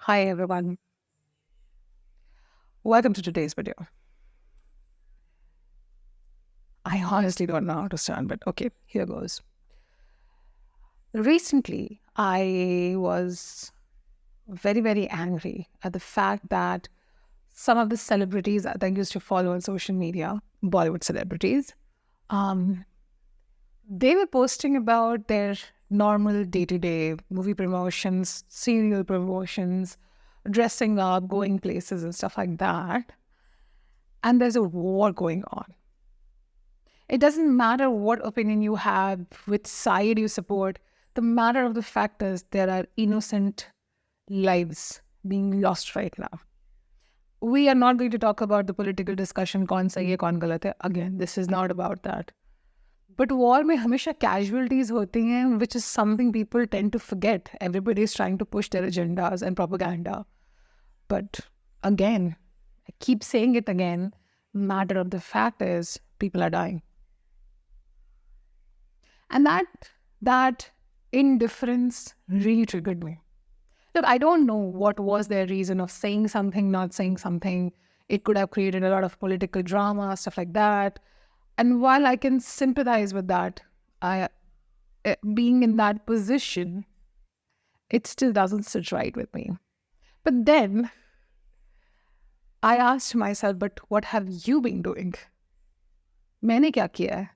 Hi everyone. Welcome to today's video. I honestly don't know how to start, but okay, here goes. Recently, I was very angry at the fact that some of the celebrities that I used to follow on social media, Bollywood celebrities, um, they were posting about their normal day-to-day movie promotions, serial promotions, dressing up, going places and stuff like that. And there's a war going on. It doesn't matter what opinion you have, which side you support. The matter of the fact is there are innocent lives being lost right now. We are not going to talk about the political discussion, कौन सही है, कौन गलत है. Again, this is not about that. But war में हमेशा casualties होती हैं, which is something people tend to forget. Everybody is trying to push their agendas and propaganda. But again, I keep saying it again, matter of the fact is people are dying. And that indifference really triggered me. Look, I don't know what was their reason of saying something, not saying something. It could have created a lot of political drama, stuff like that. And while I can sympathize with that, being in that position, it still doesn't sit right with me. But then I asked myself, but what have you been doing? मैंने क्या किया है?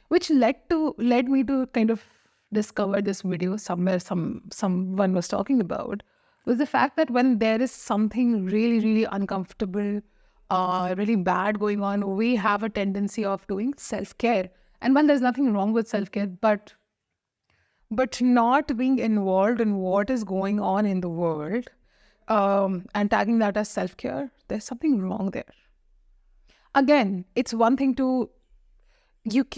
Which led me to kind of discover this video somewhere someone was talking about, was the fact that when there is something really uncomfortable, really bad going on, we have a tendency of doing self-care. And when there's nothing wrong with self-care, but not being involved in what is going on in the world, and tagging that as self-care, there's something wrong there. Again, it's one thing to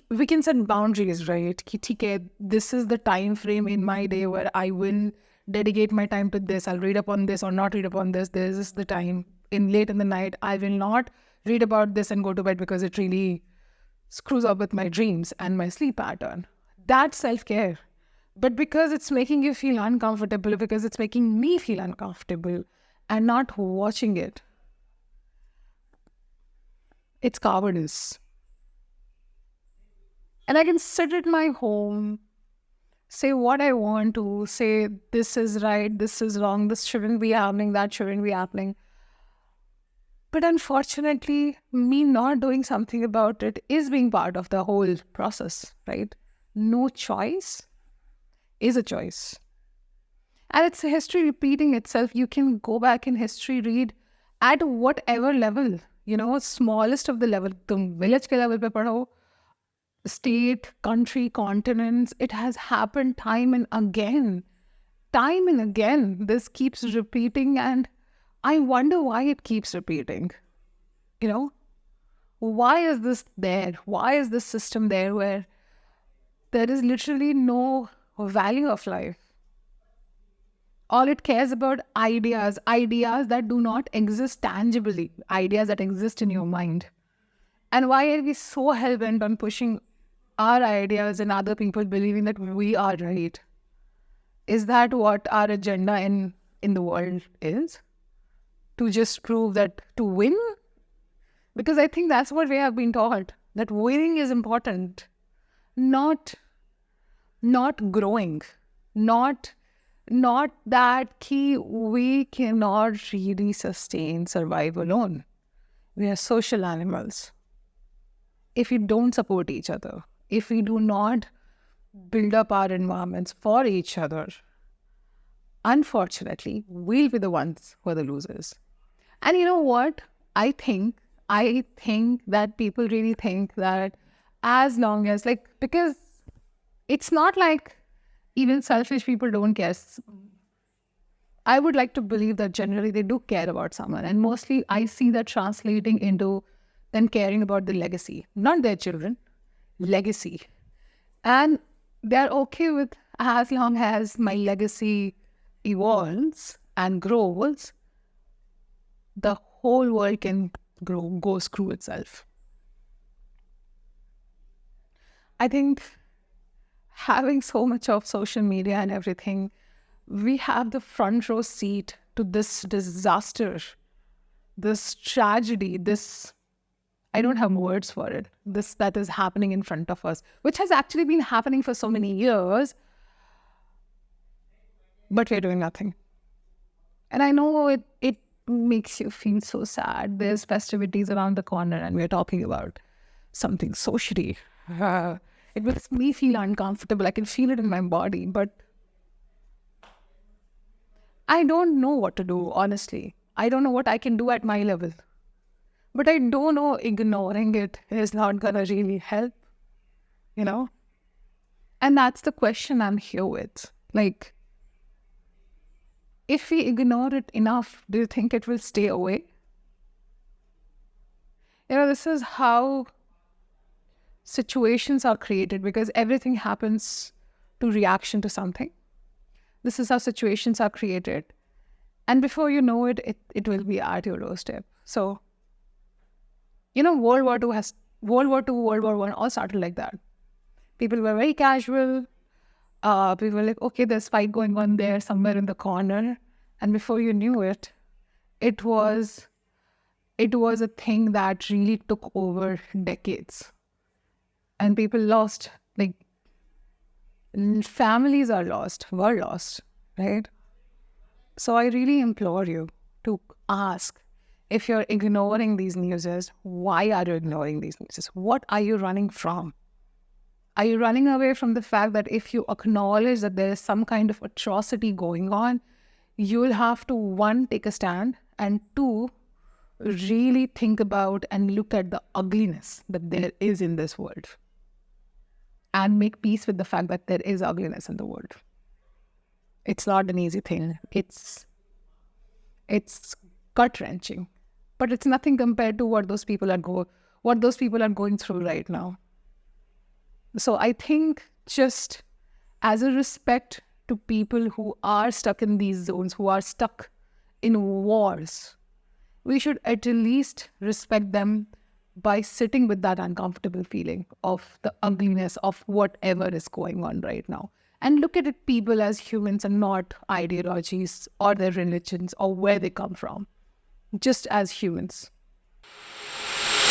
we can set boundaries, right? Ki, theek hai, this is the time frame in my day where I will dedicate my time to this. I'll read upon this or not read upon this. This is the time in late in the night. I will not read about this and go to bed because it really screws up with my dreams and my sleep pattern. That's self-care. But because it's making you feel uncomfortable, because it's making me feel uncomfortable and not watching it, it's cowardice. And I can sit at my home, say what I want to, say this is right, this is wrong, this shouldn't be happening, that shouldn't be happening. But unfortunately, me not doing something about it is being part of the whole process, right? No choice is a choice. And it's a history repeating itself. You can go back in history, read at whatever level, smallest of the level, tum village ke level pe padho, state, country, continents, it has happened time and again. Time and again, this keeps repeating, and I wonder why it keeps repeating. Why is this there? Why is this system there where there is literally no value of life? All it cares about ideas that do not exist tangibly, ideas that exist in your mind. And why are we so hell-bent on pushing our ideas and other people believing that we are right? Is that what our agenda in the world is? To just prove that, to win? Because I think that's what we have been taught, that winning is important, not growing, not that we cannot really survive alone. We are social animals. If we don't support each other, if we do not build up our environments for each other, unfortunately, we'll be the ones who are the losers. And you know what? I think that people really think that as long as, because it's not like even selfish people don't care. I would like to believe that generally they do care about someone. And mostly I see that translating into them caring about the legacy, not their children, legacy. And they're okay with, as long as my legacy evolves and grows, the whole world can go screw itself. I think having so much of social media and everything we have the front row seat to this disaster, this tragedy, this, I don't have words for it, this that is happening in front of us, which has actually been happening for so many years, but we're doing nothing. And I know it makes you feel so sad. There's festivities around the corner and we're talking about something so shitty. It makes me feel uncomfortable. I can feel it in my body, but I don't know what to do, honestly. I don't know what I can do at my level. But I don't know, ignoring it is not gonna really help, you know? And that's the question I'm here with. Like, if we ignore it enough, do you think it will stay away? This is how situations are created, because everything happens to reaction to something. This is how situations are created. And before you know it, it will be at your doorstep. So, World War II, World War I all started like that. People were very casual. People were like, okay, there's fight going on there somewhere in the corner. And before you knew it, it was a thing that really took over decades. And people lost, like, families were lost, right? So I really implore you to ask, if you're ignoring these newses, why are you ignoring these newses? What are you running from? Are you running away from the fact that if you acknowledge that there is some kind of atrocity going on, you'll have to, one, take a stand, and two, really think about and look at the ugliness that there is in this world and make peace with the fact that there is ugliness in the world. It's not an easy thing. It's gut-wrenching, but it's nothing compared to what those people are going through right now. So I think, just as a respect to people who are stuck in these zones, who are stuck in wars, we should at least respect them by sitting with that uncomfortable feeling of the ugliness of whatever is going on right now. And look at it, people, as humans and not ideologies or their religions or where they come from. Just as humans.